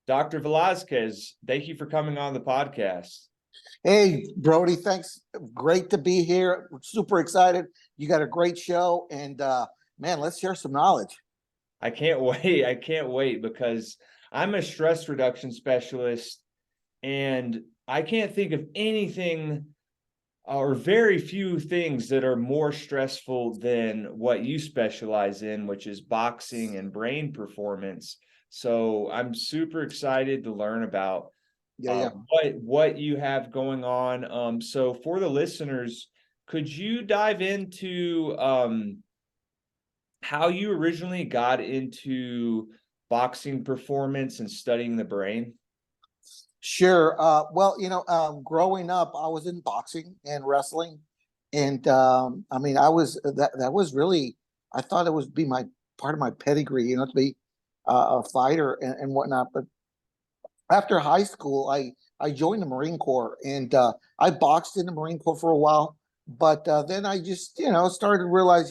Dr. Velasquez, thank you for coming on the podcast. Hey, Brody, thanks. Great to be here. Super excited. You got a great show, and man, let's share some knowledge. I can't wait. I can't wait because I'm a stress reduction specialist, and I can't think of anything or very few things that are more stressful than what you specialize in, which is boxing and brain performance. So I'm super excited to learn about what you have going on. So for the listeners, could you dive into how you originally got into boxing performance and studying the brain? Sure. Growing up, I was in boxing and wrestling, and I mean, that was really, I thought it would be my part of my pedigree, to be a fighter and whatnot. But after high school, I joined the Marine Corps, and I boxed in the Marine Corps for a while. But then I just, started to realize,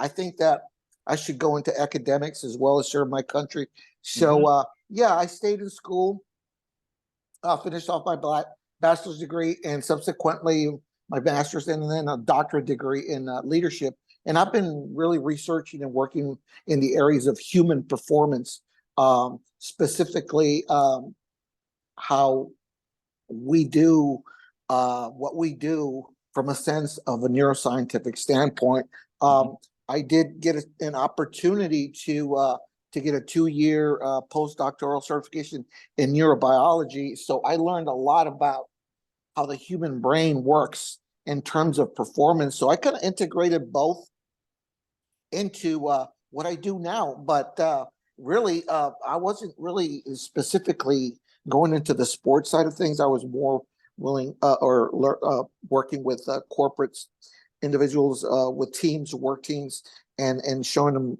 I think that I should go into academics as well as serve my country. So, I stayed in school, finished off my bachelor's degree, and subsequently my master's, and then a doctorate degree in leadership. And I've been really researching and working in the areas of human performance, specifically how we do what we do from a sense of a neuroscientific standpoint. I did get an opportunity to get a 2-year postdoctoral certification in neurobiology. So I learned a lot about how the human brain works in terms of performance. So I kind of integrated both into what I do now. But really, I wasn't really specifically going into the sports side of things. I was more willing working with corporates, individuals, with teams, work teams, and showing them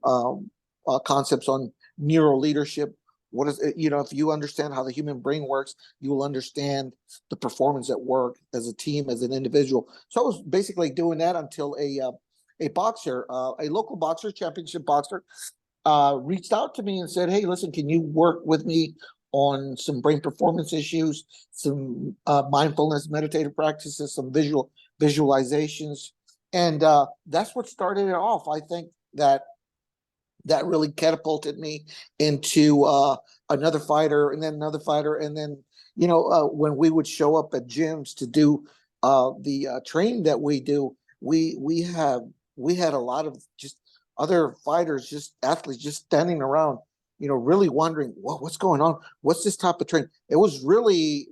concepts on neuro leadership. What is it? If you understand how the human brain works, you will understand the performance at work as a team, as an individual. So I was basically doing that until a boxer, a local boxer, championship boxer, reached out to me and said, "Hey, listen, can you work with me on some brain performance issues, some mindfulness, meditative practices, some visualizations?" And that's what started it off. I think that really catapulted me into another fighter, and then another fighter, and then when we would show up at gyms to do the training that we do, we had a lot of just other fighters, just athletes, just standing around, really wondering what's going on, what's this type of training. It was really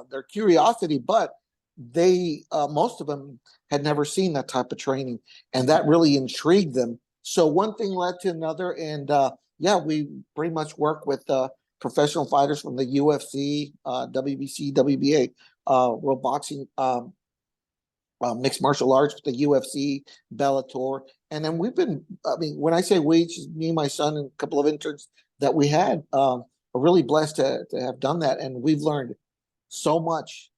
their curiosity, but they most of them had never seen that type of training, and that really intrigued them. So one thing led to another, and we pretty much work with professional fighters from the UFC, WBC, WBA, World Boxing, mixed martial arts with the UFC, Bellator. And then when I say we, just me and my son and a couple of interns that we had, are really blessed to have done that. And we've learned so much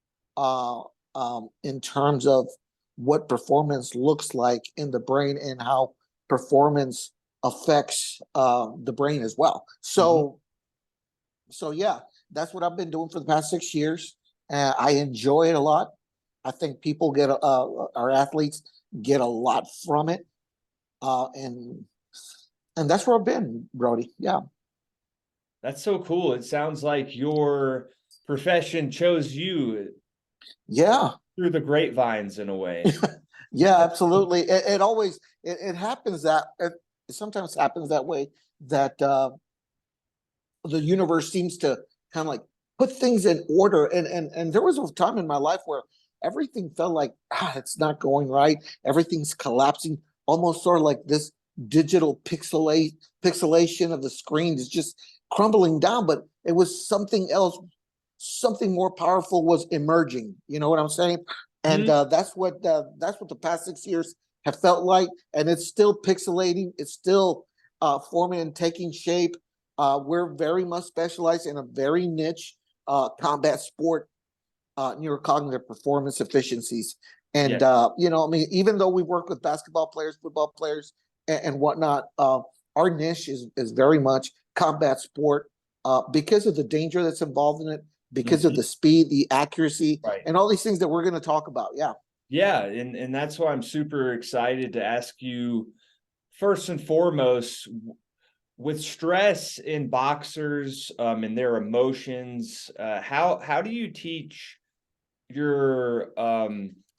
in terms of what performance looks like in the brain and how performance affects the brain as well. So that's what I've been doing for the past 6 years. I enjoy it a lot. I think people our athletes get a lot from it, and that's where I've been, Brody. Yeah, that's so cool. It sounds like your profession chose you. Yeah, through the grapevines in a way. Yeah, absolutely. It happens that it sometimes happens that way, that the universe seems to kind of like put things in order. And there was a time in my life where everything felt like it's not going right. Everything's collapsing, almost sort of like this digital pixelation of the screen is just crumbling down. But it was something else, something more powerful was emerging. You know what I'm saying? And that's what the past 6 years have felt like. And it's still pixelating. It's still forming and taking shape. We're very much specialized in a very niche combat sport, neurocognitive performance efficiencies. And, even though we work with basketball players, football players, and whatnot, our niche is very much combat sport because of the danger that's involved in it, because of Mhm. the speed, the accuracy, Right. and all these things that we're going to talk about. Yeah. Yeah, and that's why I'm super excited to ask you first and foremost, with stress in boxers, and their emotions, how do you teach your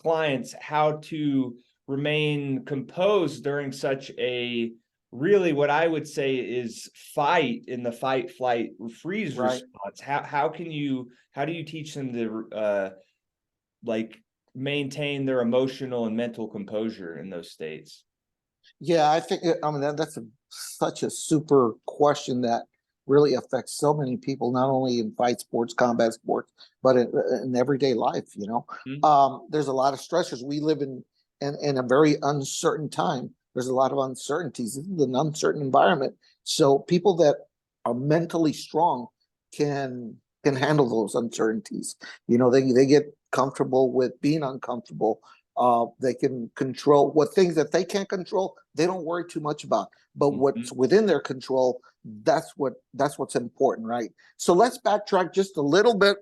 clients how to remain composed during such a really what I would say is fight in the fight, flight, freeze Right. response? How do you teach them to like maintain their emotional and mental composure in those states? Yeah, I think I mean that's such a super question that really affects so many people, not only in fight sports, combat sports, but in everyday life. Mhm. There's a lot of stressors. We live in a very uncertain time. There's a lot of uncertainties. This is an uncertain environment. So people that are mentally strong can handle those uncertainties. They get comfortable with being uncomfortable. They can control what things that they can't control. They don't worry too much about. But what's Mhm. within their control, that's what's important, right? So let's backtrack just a little bit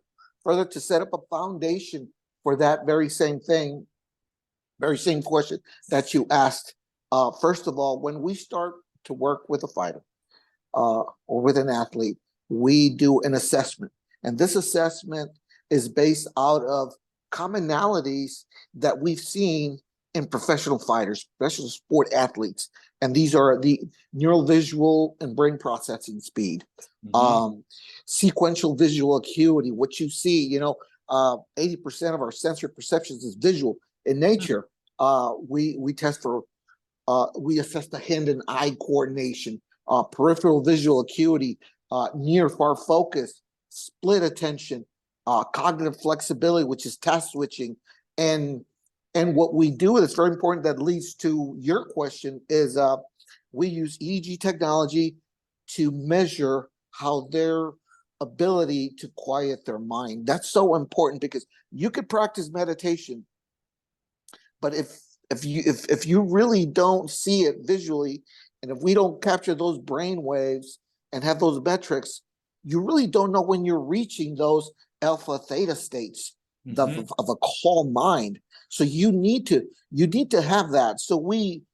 further to set up a foundation for that very same thing, very same question that you asked. First of all, when we start to work with a fighter or with an athlete, we do an assessment. And this assessment is based out of commonalities that we've seen in professional fighters, professional sport athletes. And these are the neural visual and brain processing speed, Mhm. um, sequential visual acuity, what you see, 80% of our sensory perceptions is visual in nature. We test for we assess the hand and eye coordination, peripheral visual acuity, near far focus, split attention, cognitive flexibility, which is task switching, and and what we do that's very important that leads to your question is we use EEG technology to measure how their ability to quiet their mind. That's so important because you could practice meditation, but if you really don't see it visually, and if we don't capture those brain waves and have those metrics, you really don't know when you're reaching those alpha theta states Mhm. of a calm mind. So you need to have that. So we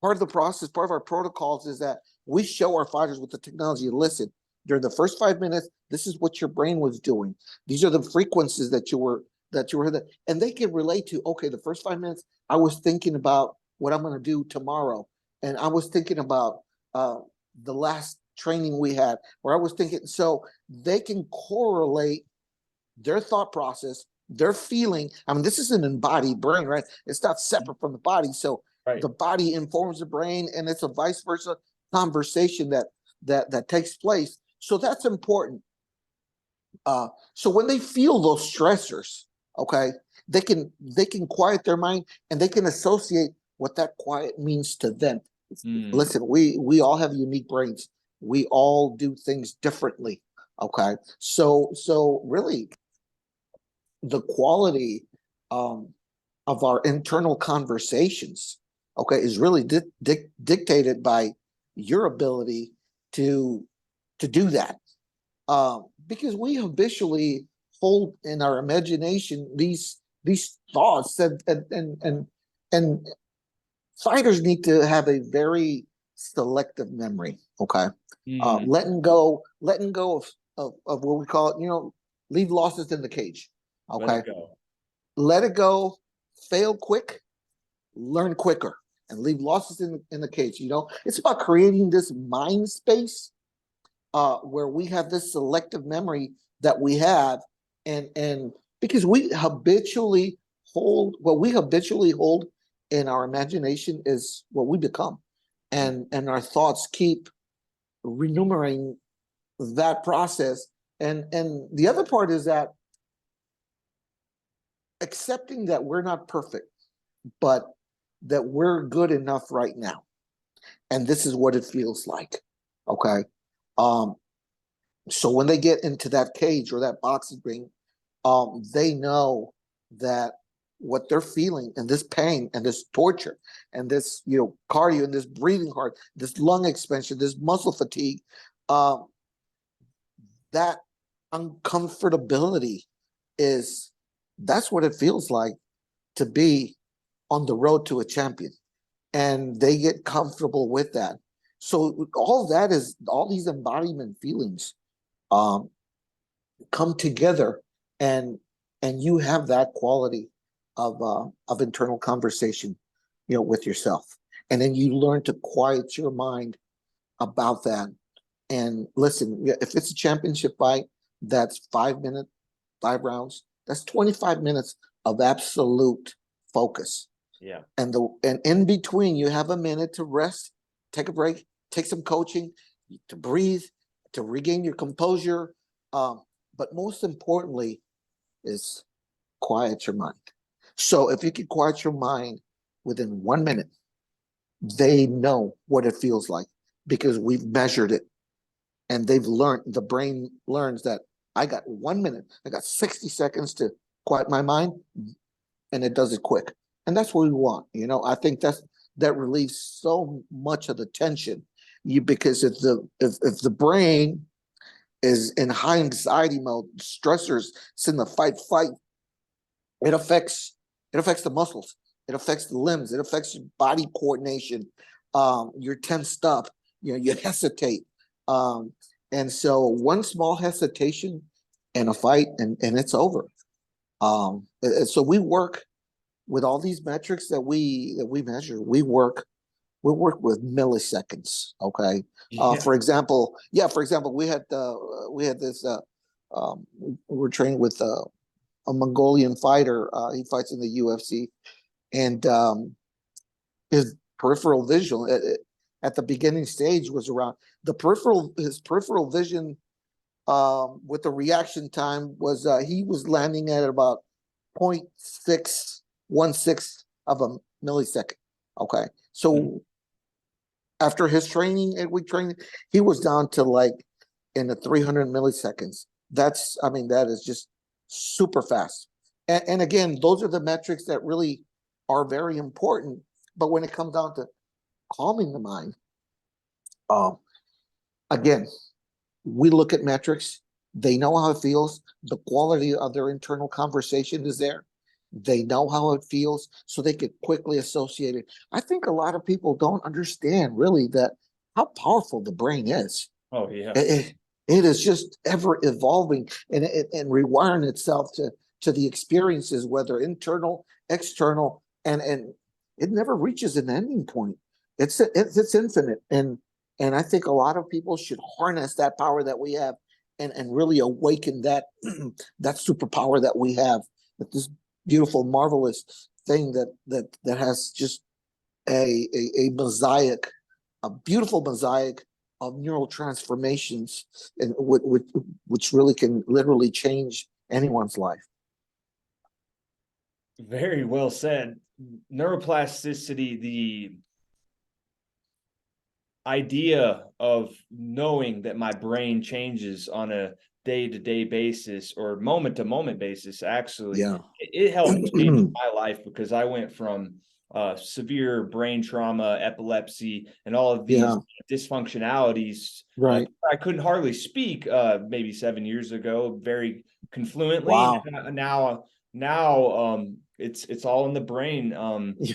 part of the process, part of our protocols is that we show our fighters with the technology. Listen, during the first 5 minutes, this is what your brain was doing. These are the frequencies that you were and they can relate to. Okay, the first 5 minutes, I was thinking about what I'm going to do tomorrow, and I was thinking about uh, the last training we had, where I was thinking. So they can correlate their thought process, their feeling. I mean, this is an embodied brain, right? It's not separate from the body. So Right. the body informs the brain, and it's a vice versa conversation that takes place. So that's important. So when they feel those stressors, okay, they can quiet their mind and they can associate what that quiet means to them. Mm. Listen, we all have unique brains. We all do things differently. Okay, so really the quality um, of our internal conversations, okay, is really dictated by your ability to to do that. Because we habitually hold in our imagination these thoughts and fighters need to have a very selective memory. Okay, Mm. letting go of what we call it. Leave losses in the cage. Let Okay, it go. let it go. Fail quick, learn quicker, and leave losses in the cage. It's about creating this mind space where we have this selective memory that we have, and because we habitually hold in our imagination is what we become, and our thoughts keep renumerating that process. And the other part is that accepting that we're not perfect, but that we're good enough right now, and this is what it feels like. Okay. um So when they get into that cage or that boxing ring, they know that what they're feeling and this pain and this torture and this, cardio and this breathing hard, this lung expansion, this muscle fatigue, um, that uncomfortability is, that's what it feels like to be on the road to a champion. And they get comfortable with that. So all that is, all these embodiment feelings um, come together, and you have that quality of internal conversation, with yourself. And then you learn to quiet your mind about that. And listen, if it's a championship fight, that's 5 minutes, 5 rounds. That's 25 minutes of absolute focus. Yeah. And in between, you have a minute to rest, take a break, take some coaching, to breathe, to regain your composure. But most importantly, is quiet your mind. So if you can quiet your mind within 1 minute, they know what it feels like, because we've measured it, and they've learned, the brain learns that I got 1 minute, I got 60 seconds to quiet my mind, and it does it quick. And that's what we want. I think that relieves so much of the tension. Because if the brain is in high anxiety mode, stressors, it's in the fight, it affects the muscles, it affects the limbs, it affects your body coordination. You're tensed up, you hesitate. And so one small hesitation in a fight, and it's over. So we work with all these metrics that we measure. We work with milliseconds. Okay. Yeah. For example, we had this. We're training with a Mongolian fighter. He fights in the UFC, and his peripheral vision at the beginning stage was around his peripheral vision with the reaction time was he was landing at about 0.616 of a millisecond. Okay. So after his training and week training, he was down to like in the 300 milliseconds. That is just super fast. And again, those are the metrics that really are very important. But when it comes down to calming the mind, um, again, we look at metrics. They know how it feels. The quality of their internal conversation is there. They know how it feels, so they could quickly associate it. I think a lot of people don't understand really that how powerful the brain is. Oh yeah. It is just ever evolving, and rewiring itself to the experiences, whether internal, external, and it never reaches an ending point. It's infinite, and I think a lot of people should harness that power that we have, and really awaken that that superpower that we have, with this beautiful, marvelous thing that has just a mosaic, a beautiful mosaic of neural transformations, and which really can literally change anyone's life. Very well said. Neuroplasticity, the idea of knowing that my brain changes on a day-to-day basis or moment-to-moment basis, actually, Yeah. it helped change my life, because I went from severe brain trauma, epilepsy, and all of these Yeah. dysfunctionalities. Right. I couldn't hardly speak maybe 7 years ago very confluently. Wow. Now it's all in the brain, Yeah.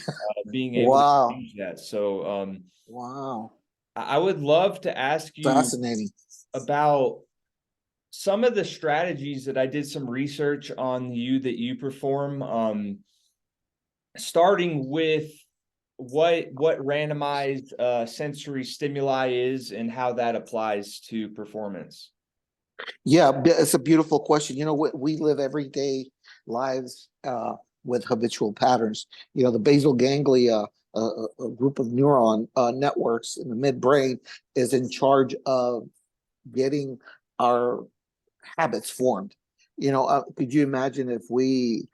being able to Wow. change that. So Wow. I would love to ask you Fascinating. about some of the strategies that I did some research on you that you perform, starting with what randomized sensory stimuli is and how that applies to performance. Yeah, it's a beautiful question. We live everyday lives with habitual patterns. The basal ganglia, a group of neuron networks in the midbrain, is in charge of getting our habits formed. Could you imagine if we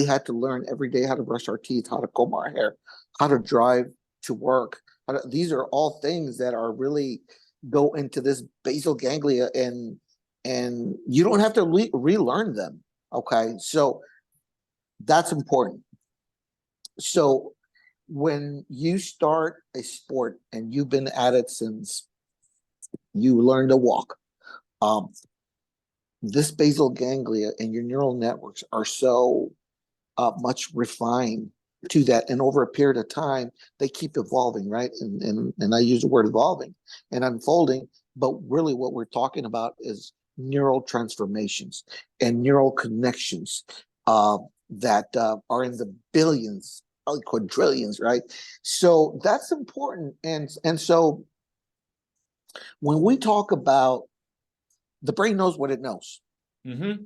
had to learn every day how to brush our teeth, how to comb our hair, how to drive to work? These are all things that are really go into this basal ganglia, and you don't have to relearn them. Okay, so that's important. So when you start a sport and you've been at it since you learned to walk, um, this basal ganglia and your neural networks are so much refined to that, and over a period of time they keep evolving, right? And I use the word evolving and unfolding, but really what we're talking about is neural transformations and neural connections that are in the billions, probably quadrillions, right? So that's important. And so when we talk about the brain knows what it knows. Mm-hmm.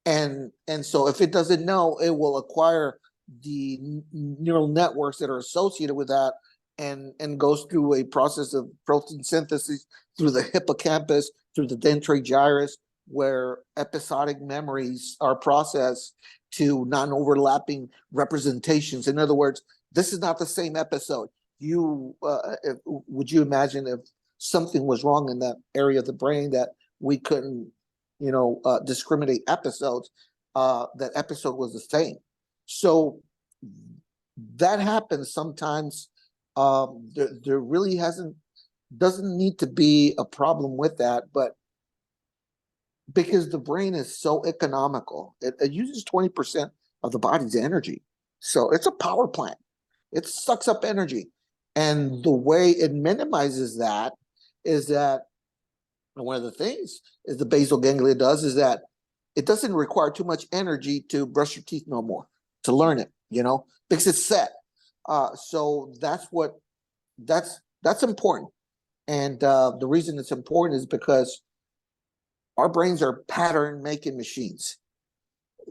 And so if it doesn't know, it will acquire the neural networks that are associated with that, and goes through a process of protein synthesis through the hippocampus, through the dendrite gyrus, where episodic memories are processed to non-overlapping representations. In other words, this is not the same episode. Would you imagine if something was wrong in that area of the brain that we couldn't, discriminate episodes? That episode was the same. So that happens sometimes. There really doesn't need to be a problem with that, but because the brain is so economical, it uses 20% of the body's energy. So it's a power plant. It sucks up energy. And the way it minimizes that is that, and one of the things is the basal ganglia does is that it doesn't require too much energy to brush your teeth no more, to learn it, because it's set. So that's important. And the reason it's important is because our brains are pattern making machines.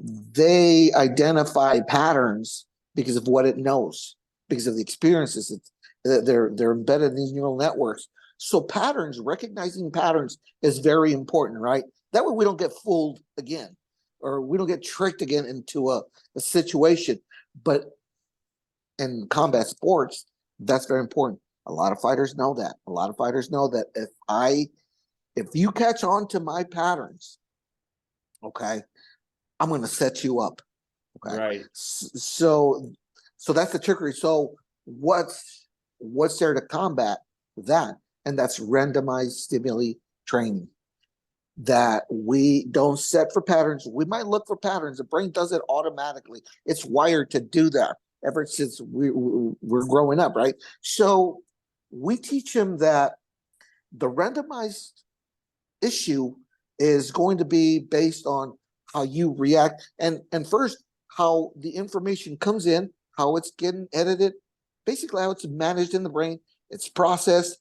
They identify patterns because of what it knows, because of the experiences. They're embedded in these neural networks. So patterns, recognizing patterns is very important, right? That way we don't get fooled again, or we don't get tricked again into a situation. But in combat sports, that's very important. A lot of fighters know that. A lot of fighters know that if you catch on to my patterns, okay, I'm going to set you up. Okay. Right. So that's the trickery. So what's there to combat that? And that's randomized stimuli training. That we don't set for patterns. We might look for patterns. The brain does it automatically. It's wired to do that ever since we're growing up, right? So we teach them that the randomized issue is going to be based on how you react, and first how the information comes in, how it's getting edited, basically how it's managed in the brain, it's processed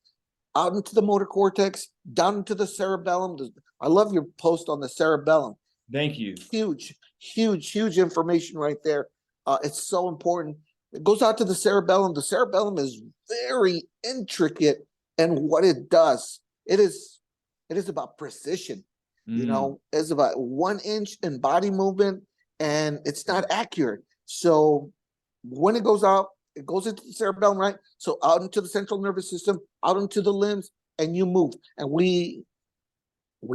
out into the motor cortex, down into the cerebellum. I love your post on the cerebellum. Thank you. Huge information right there. It's so important. It goes out to the cerebellum. The cerebellum is very intricate in what it does. It is about precision. It's about 1 inch in body movement, and it's not accurate. So when it goes out, it goes into the cerebellum, right? So out into the central nervous system, out into the limbs, and you move. And we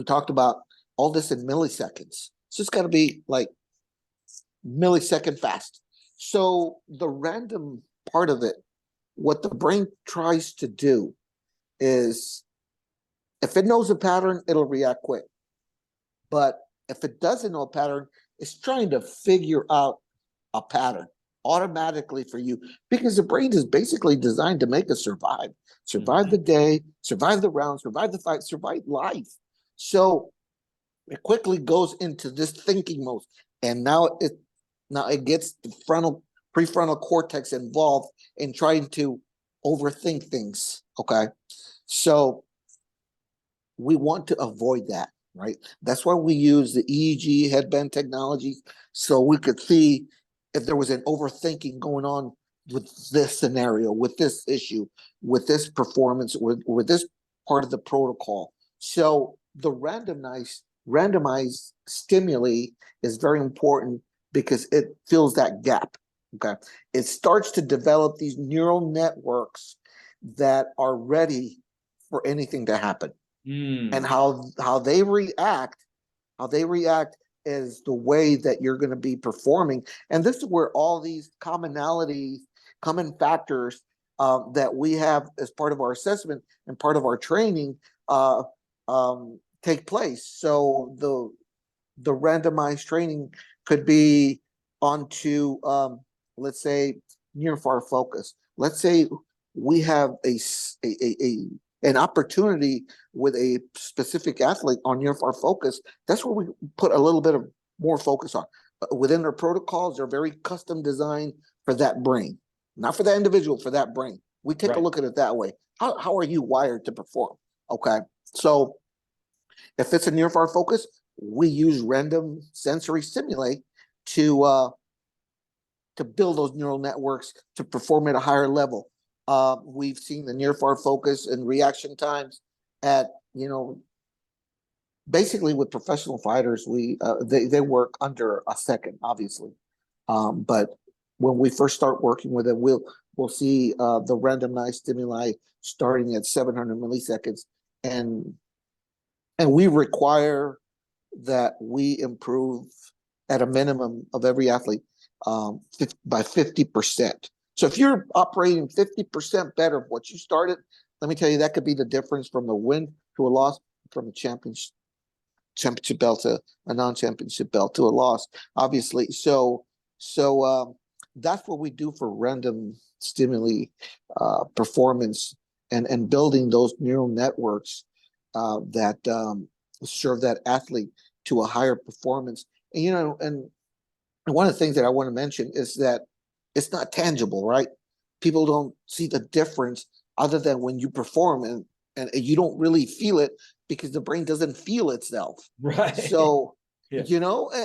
talked about all this in milliseconds. So it's got to be like millisecond fast. So the random part of it, what the brain tries to do is, if it knows a pattern, it'll react quick. But if it doesn't know a pattern, it's trying to figure out a pattern automatically for you, because the brain is basically designed to make us survive the day, survive the round, survive the fight, survive life. So it quickly goes into this thinking mode, and now it gets the prefrontal cortex involved in trying to overthink things. Okay, so we want to avoid that, right? That's why we use the EEG headband technology, so we could see if there was an overthinking going on with this scenario, with this issue, with this performance, with this part of the protocol. So the randomized stimuli is very important because it fills that gap. Okay, it starts to develop these neural networks that are ready for anything to happen. And how they react is the way that you're going to be performing. And this is where all these common factors that we have as part of our assessment and part of our training take place. So the randomized training could be onto, let's say, near far focus. Let's say we have an opportunity with a specific athlete on near far focus. That's where we put a little bit of more focus on. Within their protocols, they're very custom designed for that brain, not for that individual, for that brain. We take a Right. look at it that way. How are you wired to perform? Okay. So if it's a near far focus, we use random sensory stimuli to build those neural networks to perform at a higher level. We've seen the near far focus and reaction times at, basically with professional fighters, they work under a second, obviously. But when we first start working with them, we'll see the randomized stimuli starting at 700 milliseconds, and we require that we improve at a minimum of every athlete by 50%. So if you're operating 50% better of what you started, let me tell you, that could be the difference from a win to a loss, from a championship belt to a non-championship belt to a loss, obviously. So that's what we do for random stimuli performance, and building those neural networks that serve that athlete to a higher performance. And one of the things that I want to mention is that it's not tangible, right? People don't see the difference other than when you perform, and you don't really feel it because the brain doesn't feel itself. Right. So, Yeah.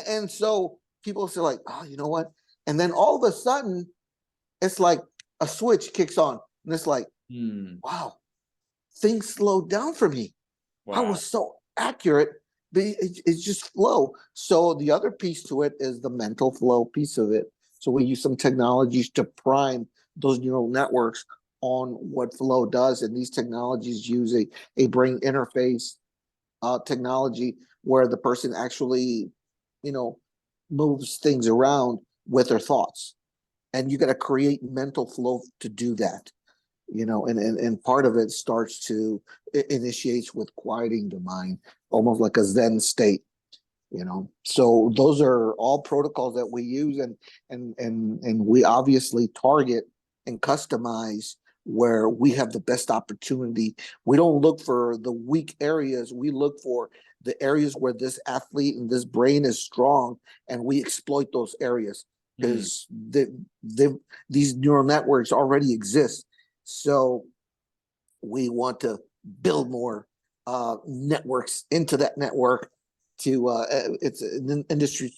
and so people say like, oh, you know what? And then all of a sudden, it's like a switch kicks on, and it's like, Hmm. wow, things slowed down for me. I Wow. was so accurate, but it's just flow. So the other piece to it is the mental flow piece of it. So we use some technologies to prime those neural networks on what flow does. And these technologies use a brain interface technology where the person actually, you know, moves things around with their thoughts. And you got to create mental flow to do that, and part of it starts to, it initiates with quieting the mind, almost like a Zen state. So those are all protocols that we use, and we obviously target and customize where we have the best opportunity. We don't look for the weak areas, we look for the areas where this athlete and this brain is strong, and we exploit those areas Hmm. because these neural networks already exist. So we want to build more networks into that network to it's an industry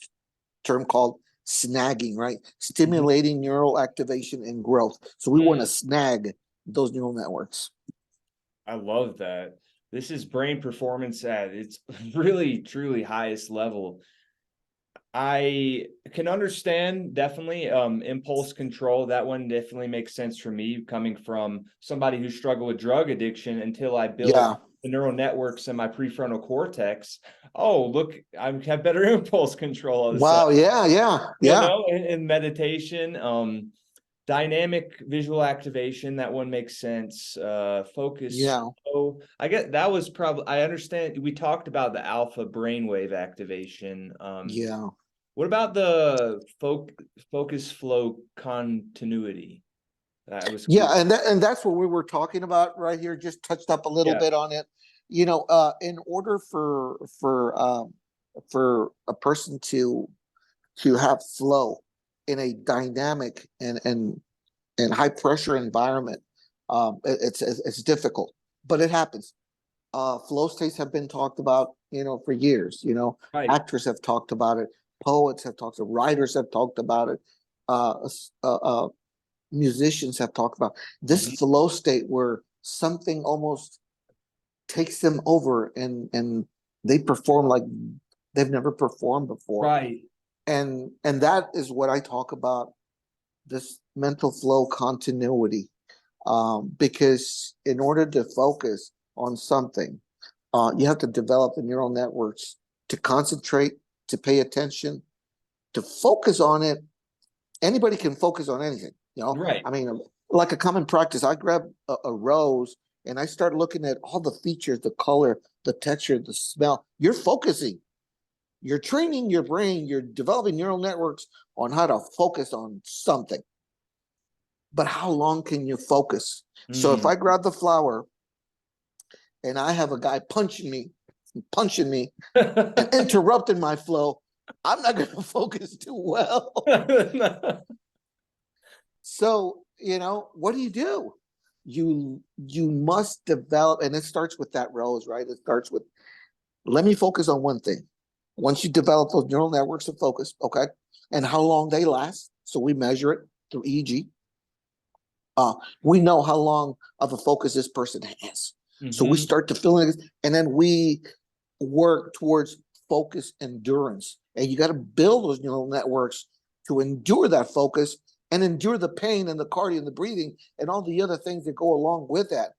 term called snagging, right? Mhm. Stimulating neural activation and growth. So we want to Hmm. snag those neural networks. I love that. This is brain performance at its really, truly highest level. I can understand definitely impulse control. That one definitely makes sense for me coming from somebody who struggled with drug addiction until I built Yeah. the neural networks in my prefrontal cortex. Oh, look, I have better impulse control all of a sudden, Wow. Yeah. Yeah. Yeah. in meditation. Dynamic visual activation, that one makes sense. Focus Yeah. flow. I get that was probably, I understand we talked about the alpha brainwave activation. Yeah. What about the focus flow continuity? That was Yeah, curious. and that's what we were talking about right here. Just touched up a little Yeah. bit on it. In order for a person to have flow in a dynamic and high pressure environment, it's difficult, but it happens. Flow states have been talked about, for years. Right. Actors have talked about it, poets have talked, writers have talked about it. Uh, uh, uh, Musicians have talked about this Mhm. flow state where something almost takes them over, and they perform like they've never performed before. Right. And that is what I talk about, this mental flow continuity. Because in order to focus on something, you have to develop the neural networks to concentrate, to pay attention, to focus on it. Anybody can focus on anything. Right. I mean, like a common practice, I grab a rose and I start looking at all the features, the color, the texture, the smell. You're focusing. you're training your brain, you're developing neural networks on how to focus on something. But how long can you focus? So if Mm. I grab the flower and I have a guy punching me and interrupting my flow, I'm not going to focus too well. So, what do? You must develop, and it starts with that rose, right? It starts with, let me focus on one thing. Once you develop those neural networks of focus, okay, and how long they last, so we measure it through EEG. We know how long of a focus this person has. So we start to feel it, and then we work towards focus endurance. And you got to build those neural networks to endure that focus and endure the pain and the cardio and the breathing and all the other things that go along with that.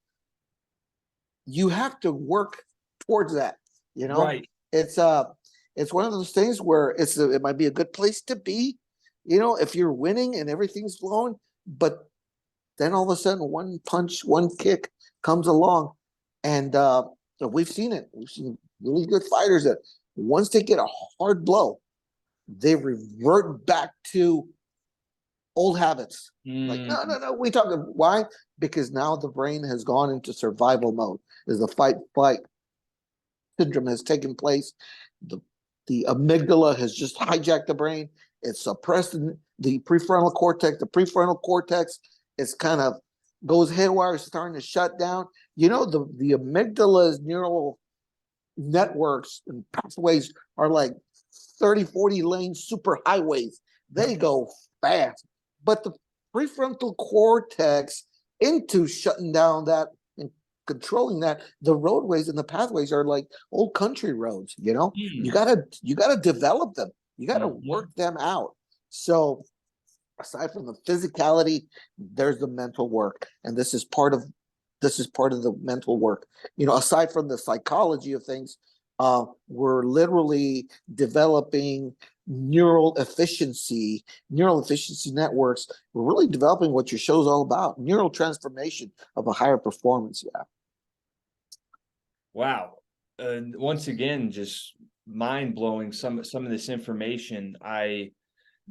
You have to work towards that. Right. It's one of those things where it might be a good place to be, if you're winning and everything's flowing, but then all of a sudden one punch, one kick comes along, and we've seen it. We've seen really good fighters that once they get a hard blow, they revert back to old habits. Like, no, we talk why? Because now the brain has gone into survival mode. There's a fight flight syndrome has taken place. The amygdala has just hijacked the brain. It's suppressed the prefrontal cortex. The prefrontal cortex is kind of goes haywire, starting to shut down. The amygdala's neural networks and pathways are like 30, 40 lane super highways. They go fast. But the prefrontal cortex, into shutting down that and controlling that, the roadways and the pathways are like old country roads. You gotta develop them. You gotta work them out. So aside from the physicality, there's the mental work, and this is part of the mental work. Aside from the psychology of things, we're literally developing neural efficiency networks. We're really developing what your show's all about: neural transformation of a higher performance. Yeah. Wow. Once again, just mind blowing some of this information. I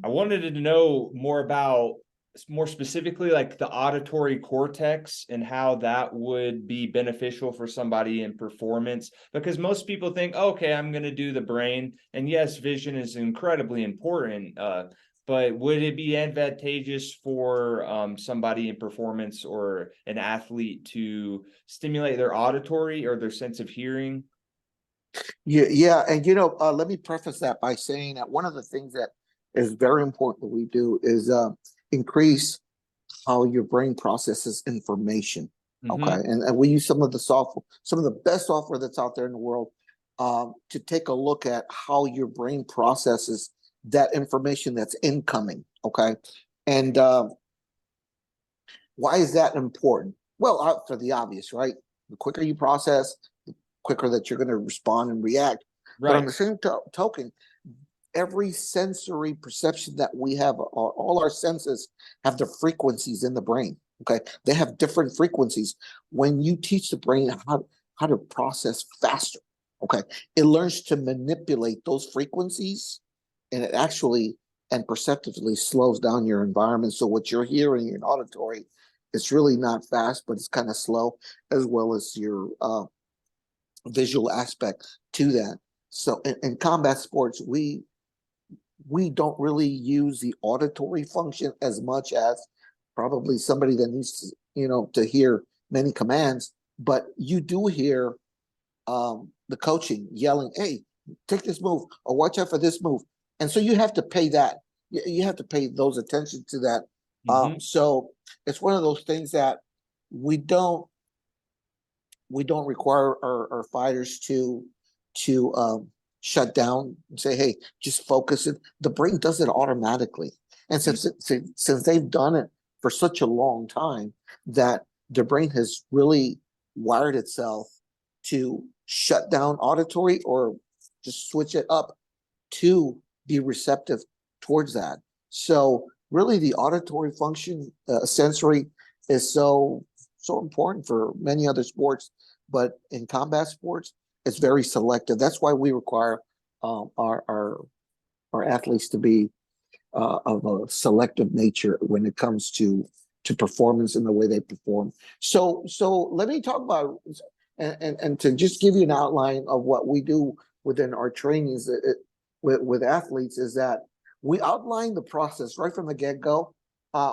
wanted to know more specifically, like the auditory cortex and how that would be beneficial for somebody in performance, because most people think, okay, I'm going to do the brain, and yes, vision is incredibly important, but would it be advantageous for somebody in performance or an athlete to stimulate their auditory or their sense of hearing? Yeah, and let me preface that by saying that one of the things that is very important that we do is increase how your brain processes information. Okay, and we use some of the best software that's out there in the world to take a look at how your brain processes that information that's incoming. Okay, and why is that important? Well, for the obvious, right? The quicker you process, the quicker that you're going to respond and react. But on Right. the same token, every sensory perception that we have, all our senses have the frequencies in the brain. Okay, they have different frequencies. When you teach the brain how to process faster, okay, it learns to manipulate those frequencies, and it actually and perceptively slows down your environment. So what you're hearing in auditory, it's really not fast, but it's kind of slow, as well as your visual aspect to that. So in combat sports, we don't really use the auditory function as much as probably somebody that needs to, to hear many commands, but you do hear the coaching yelling, hey, take this move or watch out for this move. And so you have to pay that. You have to pay those attention to that. So it's one of those things that we don't require our fighters to shut down and say, hey, just focus it. The brain does it automatically. And since they've done it for such a long time, that the brain has really wired itself to shut down auditory or just switch it up to be receptive towards that. So really the auditory function, sensory, is so important for many other sports, but in combat sports, it's very selective. That's why we require our athletes to be of a selective nature when it comes to performance and the way they perform. So let me talk about and to just give you an outline of what we do within our trainings with athletes is that we outline the process right from the get-go.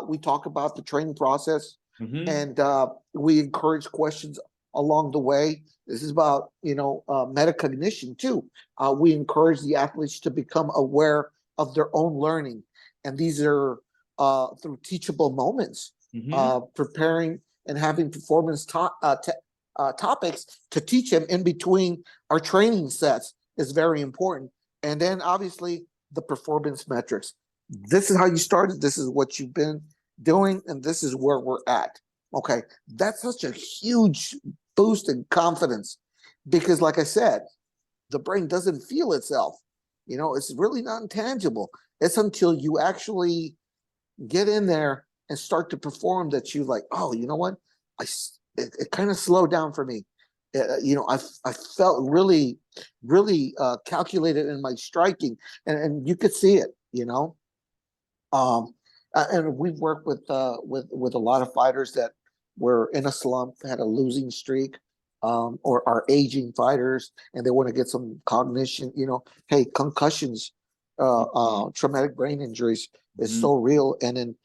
We talk about the training process, Mm-hmm. and we encourage questions along the way. This is about metacognition too. We encourage the athletes to become aware of their own learning, and these are through teachable moments, Mm-hmm. preparing and having topics to teach them in between our training sets is very important. And then obviously the performance metrics. This is how you started. This is what you've been doing, and this is where we're at. Okay, that's such a huge boost in confidence because, like I said, the brain doesn't feel itself. It's really not intangible. It's until you actually get in there and start to perform that you like, oh, you know what? It kind of slowed down for me. I felt really, really calculated in my striking, and you could see it. Um, and we've worked with a lot of fighters that were in a slump, had a losing streak, or are aging fighters, and they want to get some cognition. Hey, concussions, traumatic brain injuries is Mm-hmm. so real, and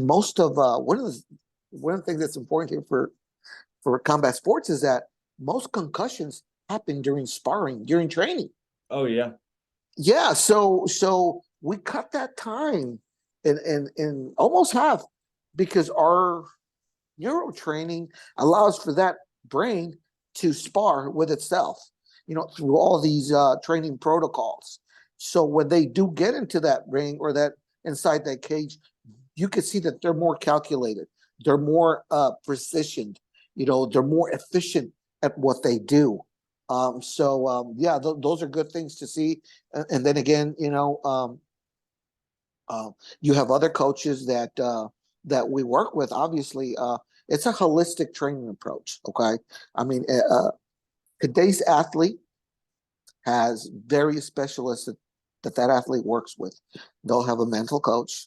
most of one of the things that's important here for combat sports is that most concussions happen during sparring, during training. Oh yeah. Yeah, so we cut that time in almost half because our neuro training allows for that brain to spar with itself, through all these training protocols. So when they do get into that ring or that inside that cage, you can see that they're more calculated, they're more precision, they're more efficient at what they do. Yeah, those are good things to see. And then again, you have other coaches that we work with. Obviously, it's a holistic training approach. Okay, I mean, today's athlete has various specialists that athlete works with. They'll have a mental coach.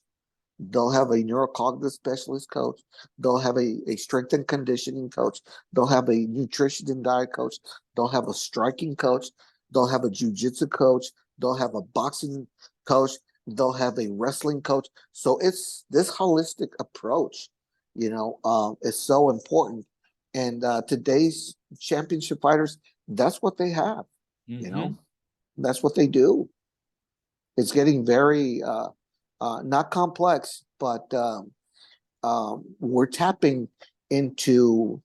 They'll have a neurocognitive specialist coach. They'll have a strength and conditioning coach. They'll have a nutrition and diet coach. They'll have a striking coach. They'll have a jujitsu coach. They'll have a boxing coach. They'll have a wrestling coach. So it's this holistic approach, is so important. And today's championship fighters, that's what they have. You Mm-hmm. know, that's what they do. It's getting very not complex, but we're tapping into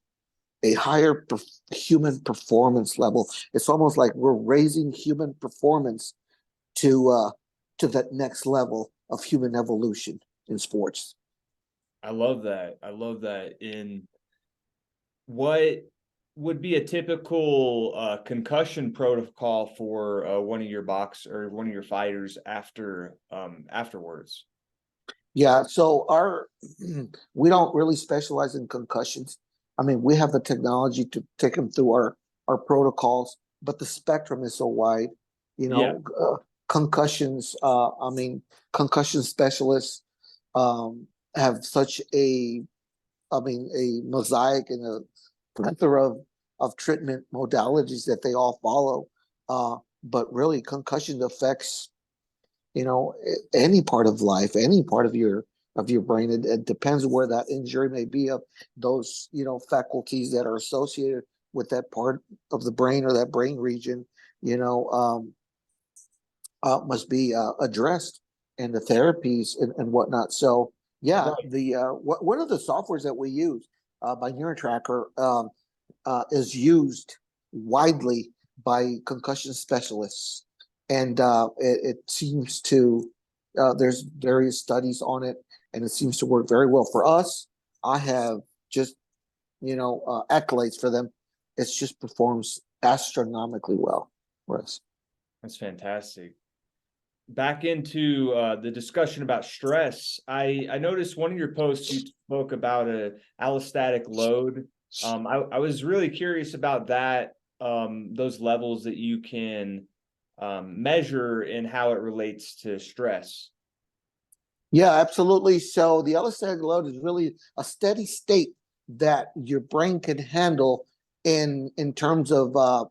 a higher human performance level. It's almost like we're raising human performance to that next level of human evolution in sports. I love that. I love that. In what would be a typical concussion protocol for one of your box or one of your fighters afterwards? Yeah, so our we don't really specialize in concussions. I mean, we have the technology to take them through our protocols, but the spectrum is so wide. You Yeah. know, concussions. I mean, concussion specialists have such a mosaic and a plethora of treatment modalities that they all follow. But really, concussion affects any part of life, any part of your brain. It depends where that injury may be of those faculties that are associated with that part of the brain or that brain region. You know, must be addressed and the therapies and whatnot. So yeah, Right. the one of the softwares that we use by NeuroTracker is used widely by concussion specialists, and it seems to there's various studies on it, and it seems to work very well for us. I have just accolades for them. It just performs astronomically well for us. That's fantastic. Back into the discussion about stress, I noticed one of your posts you spoke about a allostatic load. I was really curious about that, those levels that you can measure in how it relates to stress. Yeah, absolutely. So the allostatic load is really a steady state that your brain can handle in terms of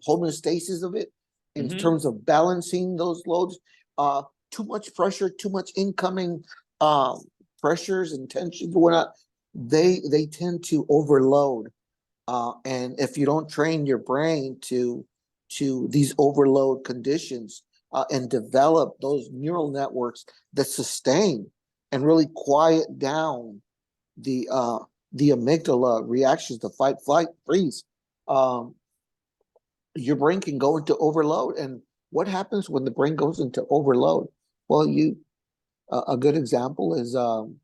homeostasis of it, in Mm-hmm. terms of balancing those loads. Too much pressure, too much incoming uh, pressures and tensions, whatnot, they tend to overload. And if you don't train your brain to these overload conditions and develop those neural networks that sustain and really quiet down the amygdala reactions to fight, flight, freeze, um, your brain can go into overload. And what happens when the brain goes into overload? Well, a good example is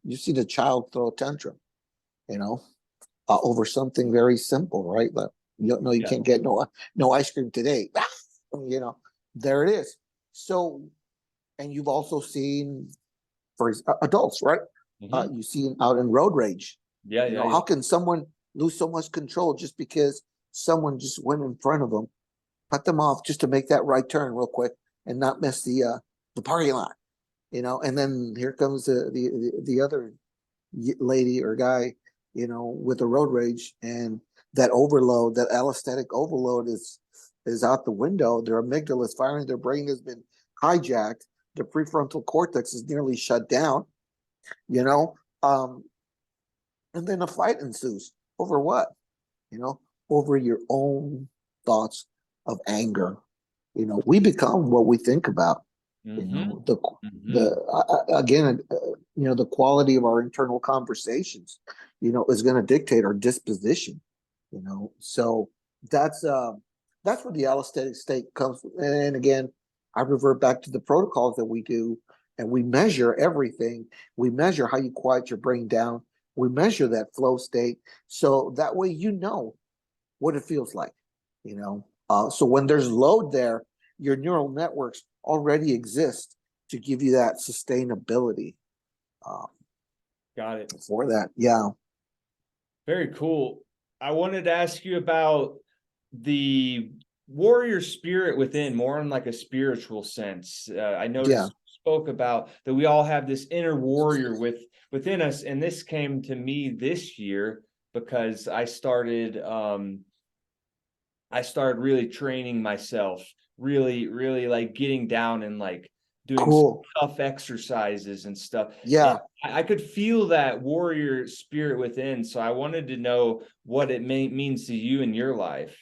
you see the child throw a tantrum, you know, over something very simple, right? Like, you Yeah. can't get no ice cream today. You know, there it is. So, and you've also seen for adults, right? Mm-hmm. You see out in road rage. Yeah, You yeah, know, yeah. how can someone lose so much control just because someone just went in front of them, cut them off just to make that right turn real quick and not miss the parking lot? You know, and then here comes the other lady or guy, you know, with the road rage, and that overload, that allostatic overload is out the window. Their amygdala is firing, their brain has been hijacked, their prefrontal cortex is nearly shut down, you know. And then a fight ensues over what? You know, over your own thoughts of anger. You know, we become what we think about. You Mm-hmm. know, the Mm-hmm. the again, you know, the quality of our internal conversations, you know, is going to dictate our disposition. You know, so that's uh that's where the allostatic state comes from. And again, I revert back to the protocols that we do, and we measure everything. We measure how you quiet your brain down. We measure that flow state, so that way you know what it feels like. You know, so when there's load there, your neural networks already exist to give you that sustainability uh, Got it. for that. Yeah, Very cool. I wanted to ask you about the warrior spirit within, more in like a spiritual sense. I yeah, noticed you spoke about that we all have this inner warrior within us, and this came to me this year because I started really training myself, really like getting down and like doing some cool. tough exercises and stuff. And Yeah, I could feel that warrior spirit within. So I wanted to know what it means to you in your life.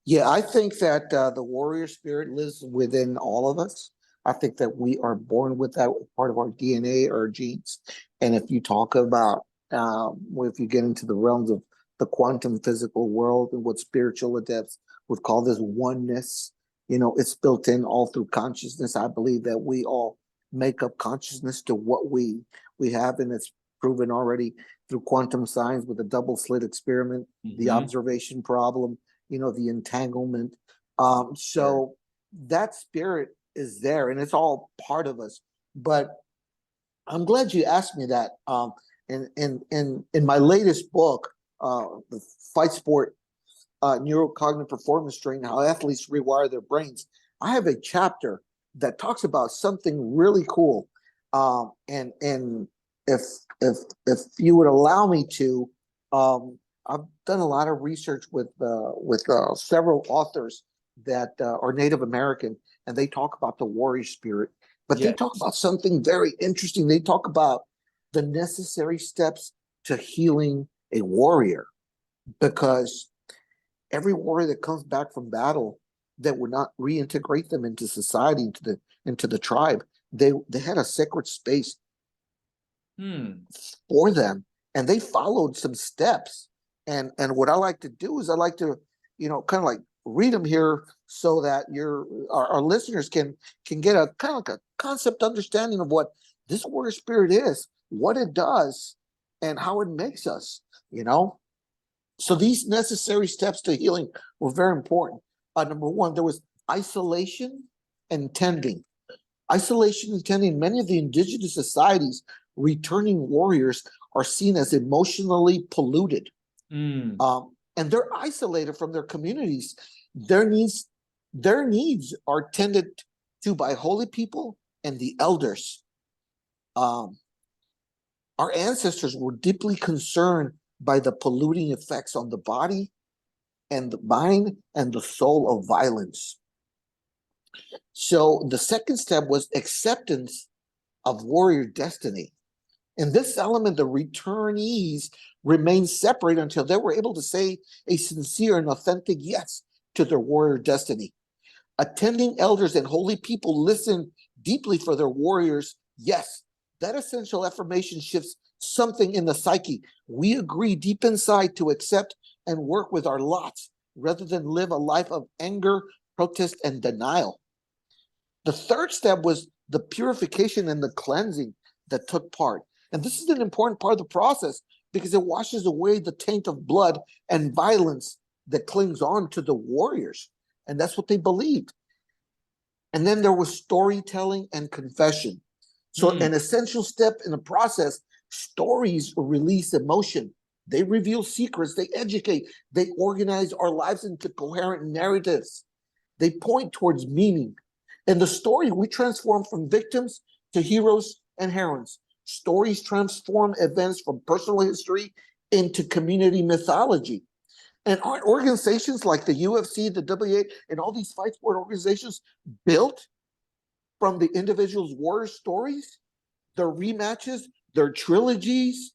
yeah. I think that the warrior spirit lives within all of us. I think that we are born with that part of our DNA or genes. And if you talk about, if you get into the realms of the quantum physical world and what spiritual adepts would call this oneness, you know, it's built in all through consciousness. I believe that we all make up consciousness to what we have, and it's proven already through quantum science with the double slit experiment, the Mm-hmm. observation problem, you know, the entanglement. Sure. So that spirit is there and it's all part of us. But I'm glad you asked me that. In my latest book, the Fight Sport Neurocognitive Performance Training, How Athletes Rewire Their Brains, I have a chapter that talks about something really cool. And if if you would allow me to, I've done a lot of research with several authors that are Native American, and they talk about the warrior spirit. But they talk Yes. about something very interesting. They talk about the necessary steps to healing a warrior, because every warrior that comes back from battle that would not reintegrate them into society, into the tribe, they had a sacred space Hmm. for them, and they followed some steps. And what I like to do is I like to, you know, kind of like read them here so that our listeners can get a kind of like a concept understanding of what this warrior spirit is, what it does, and how it makes us, you know. So these necessary steps to healing were very important. Number one, there was isolation and tending. Isolation and tending. Many of the indigenous societies, returning warriors are seen as emotionally polluted, Hmm. and they're isolated from their communities. There needs Their needs are tended to by holy people and the elders. Um, our ancestors were deeply concerned by the polluting effects on the body and the mind and the soul of violence. So the second step was acceptance of warrior destiny. In this element, the returnees remained separate until they were able to say a sincere and authentic yes to their warrior destiny. Attending elders and holy people listen deeply for their warriors. Yes, that essential affirmation shifts something in the psyche. We agree deep inside to accept and work with our lots rather than live a life of anger, protest, and denial. The third step was the purification and the cleansing that took part. And this is an important part of the process because it washes away the taint of blood and violence that clings on to the warriors. And that's what they believed. And then there was storytelling and confession. So, an essential step in the process, stories release emotion. They reveal secrets, they educate, they organize our lives into coherent narratives. They point towards meaning. In the story, we transform from victims to heroes and heroines. Stories transform events from personal history into community mythology. And aren't organizations like the UFC, the WA, and all these fight sport organizations built from the individual's war stories, their rematches, their trilogies?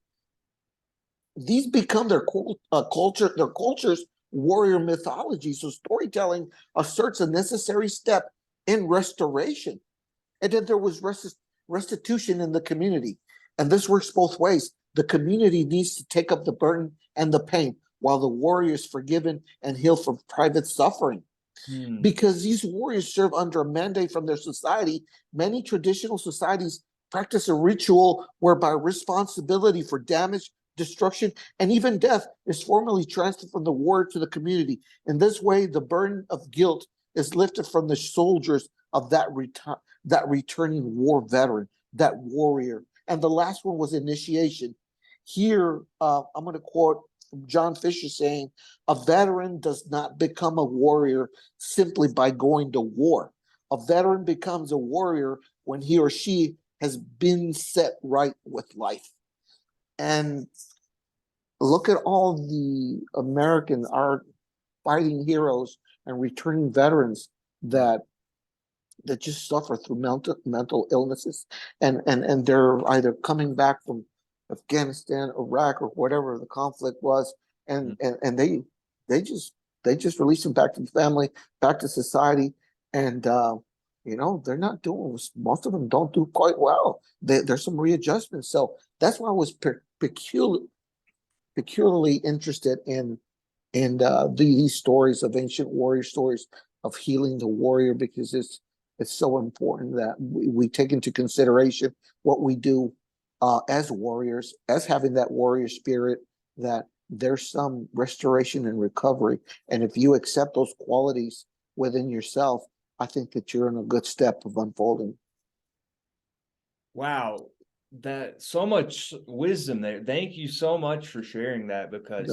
These become their culture, their culture's warrior mythology. So storytelling asserts a necessary step in restoration. And then there was restitution in the community. And this works both ways. The community needs to take up the burden and the pain, while the warrior is forgiven and healed from private suffering. Because these warriors serve under a mandate from their society, many traditional societies practice a ritual whereby responsibility for damage, destruction, and even death is formally transferred from the warrior to the community. In this way, the burden of guilt is lifted from the soldiers of that returning war veteran, that warrior. And the last one was initiation. Here, I'm going to quote John Fisher saying, a veteran does not become a warrior simply by going to war. A veteran becomes a warrior when he or she has been set right with life. And look at all the American, our fighting heroes and returning veterans that just suffer through mental illnesses, and they're either coming back from Afghanistan, Iraq, or whatever the conflict was, and they just release them back to the family, back to society, and they're not doing. Most of them don't do quite well. There's some readjustments, so that's why I was peculiarly interested in these stories of ancient warrior stories of healing the warrior, because it's so important that we take into consideration what we do as warriors, as having that warrior spirit, that there's some restoration and recovery. And if you accept those qualities within yourself, I think that you're in a good step of unfolding. Wow, that so much wisdom there. Thank you so much for sharing that, because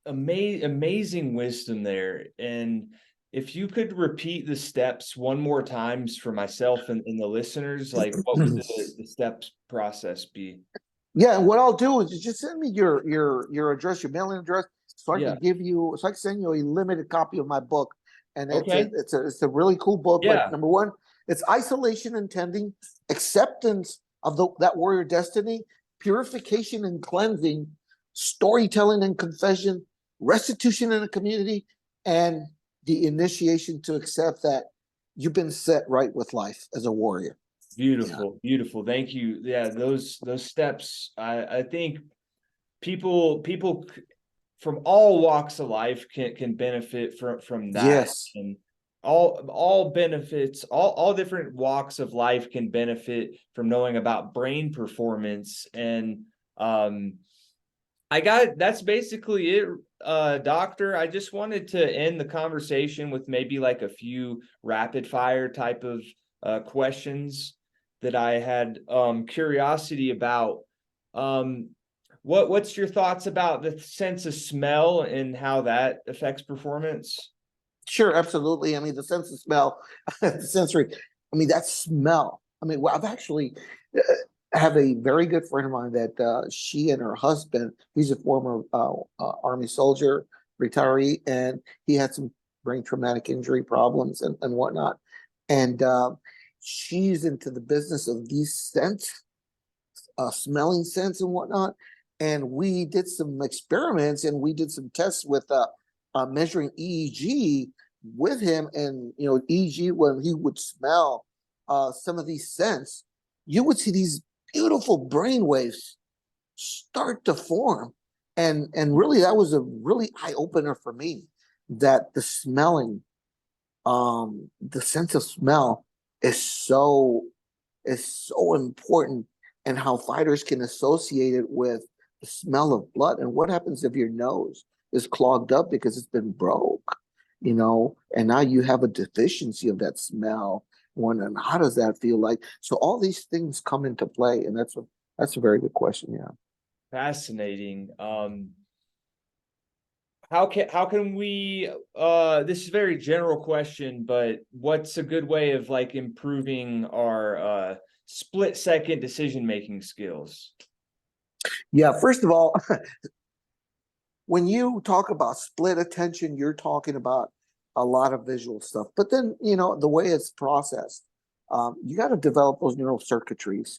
amazing wisdom there. And if you could repeat the steps one more times for myself and the listeners, like what would the steps process be? Yeah, and what I'll do is just send me your address, your mailing address, so I can send you a limited copy of my book. And it's a really cool book. Yeah. But number one, it's isolation and tending, acceptance of that warrior destiny, purification and cleansing, storytelling and confession, restitution in the community, and the initiation to accept that you've been set right with life as a warrior. Beautiful, beautiful. Thank you. Yeah, those steps. I think people from all walks of life can benefit from that. Yes. And all benefits, all different walks of life can benefit from knowing about brain performance. And that's basically it, doctor. I just wanted to end the conversation with maybe like a few rapid fire type of questions that I had curiosity about. What's your thoughts about the sense of smell and how that affects performance? Sure, absolutely. I mean, the sense of smell, the sensory. I mean, that smell. I mean, well, I've actually uh, have a very good friend of mine that she and her husband. He's a former Army soldier, retiree, and he had some brain traumatic injury problems and whatnot. And she's into the business of these scents, smelling scents and whatnot. And we did some experiments and we did some tests with measuring EEG with him. And, you know, EEG, when he would smell some of these scents, you would see these beautiful brain waves start to form. And really, that was a really eye opener for me that the smelling, the sense of smell is so important, and how fighters can associate it with the smell of blood. And what happens if your nose is clogged up because it's been broke, you know, and now you have a deficiency of that smell. Wondering how does that feel like? So all these things come into play, and that's a very good question. Yeah. Fascinating. How can we this is a very general question, but what's a good way of like improving our split second decision making skills? Yeah. First of all, when you talk about split attention, you're talking about a lot of visual stuff. But then, you know, the way it's processed, you got to develop those neural circuitries,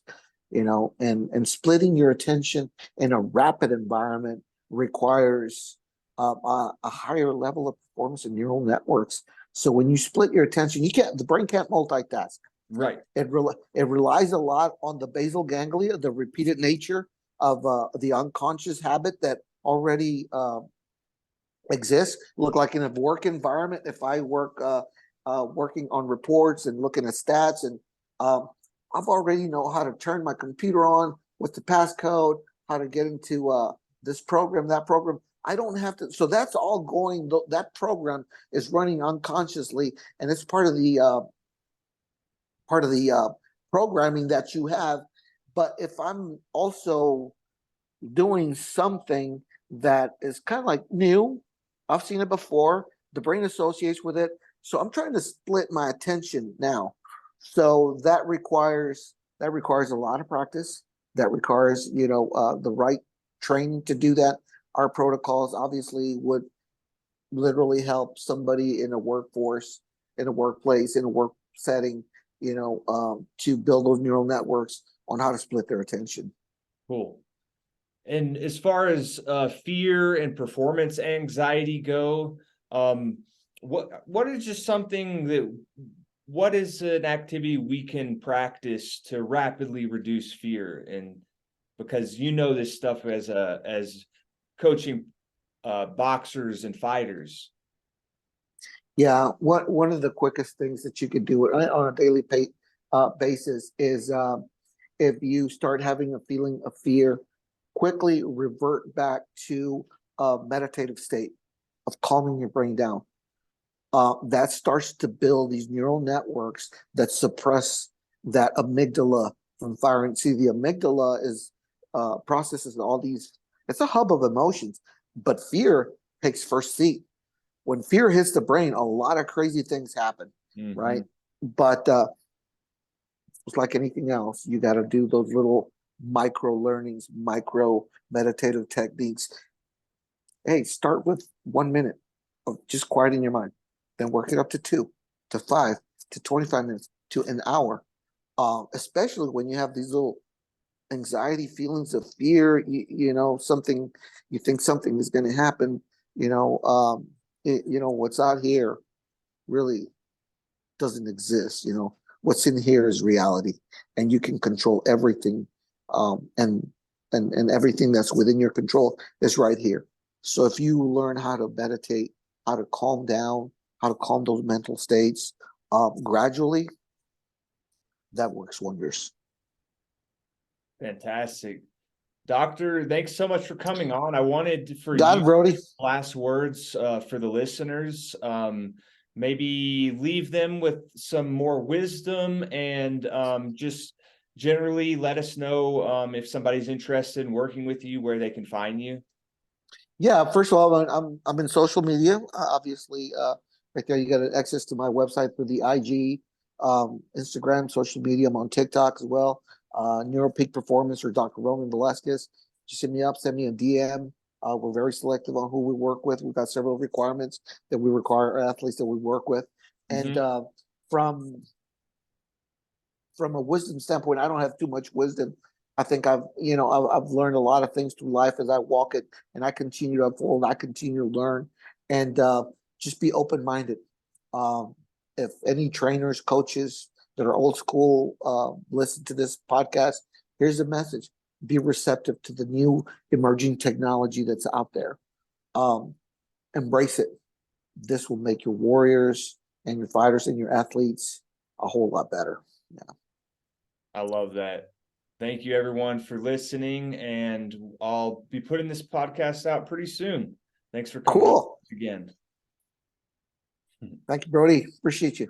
you know, and splitting your attention in a rapid environment requires a higher level of performance in neural networks. So when you split your attention, the brain can't multitask. Right. It relies a lot on the basal ganglia, the repeated nature of the unconscious habit that already exists. Look, like in a work environment, if I work working on reports and looking at stats, and I've already know how to turn my computer on with the passcode, how to get into this program, that program. I don't have to. So that's all going. That program is running unconsciously, and it's part of the programming that you have. But if I'm also doing something that is kind of like new, I've seen it before, the brain associates with it. So I'm trying to split my attention now. So that requires a lot of practice. That requires, you know, the right training to do that. Our protocols obviously would literally help somebody in a workforce, in a workplace, in a work setting, you know, to build those neural networks on how to split their attention. Cool. And as far as fear and performance anxiety go, what is just something that what is an activity we can practice to rapidly reduce fear? And because you know this stuff as coaching boxers and fighters. Yeah, one of the quickest things that you could do on a daily basis is if you start having a feeling of fear, quickly revert back to a meditative state of calming your brain down. That starts to build these neural networks that suppress that amygdala from firing. See, the amygdala is processes all these. It's a hub of emotions, but fear takes first seat. When fear hits the brain, a lot of crazy things happen, right? But it's like anything else. You got to do those little micro learnings, micro meditative techniques. Hey, start with 1 minute of just quieting your mind, then work it up to 2 to 5 to 25 minutes to an hour. Especially when you have these little anxiety feelings of fear, you know, something, you think something is going to happen, you know, you know, what's out here really doesn't exist. You know, what's in here is reality, and you can control everything. And everything that's within your control is right here. So if you learn how to meditate, how to calm down, how to calm those mental states gradually, that works wonders. Fantastic. Doctor, thanks so much for coming on. I wanted for Got you it, Brody. last words for the listeners. Maybe leave them with some more wisdom and just generally let us know if somebody's interested in working with you, where they can find you. Yeah, first of all, I'm in social media, obviously, right there. You got access to my website through the IG, Instagram, social media. I'm on TikTok as well. Neuro-Peak Performance or Dr. Roman Velasquez. Just hit me up, send me a DM. We're very selective on who we work with. We've got several requirements that we require our athletes that we work with. And from a wisdom standpoint, I don't have too much wisdom. I think I've learned a lot of things through life as I walk it, and I continue to unfold. I continue to learn, and just be open minded. If any trainers, coaches that are old school listen to this podcast, here's a message: be receptive to the new emerging technology that's out there. Embrace it. This will make your warriors and your fighters and your athletes a whole lot better. Yeah. I love that. Thank you everyone for listening, and I'll be putting this podcast out pretty soon. Thanks for coming on again. Thank you, Brody. Appreciate you.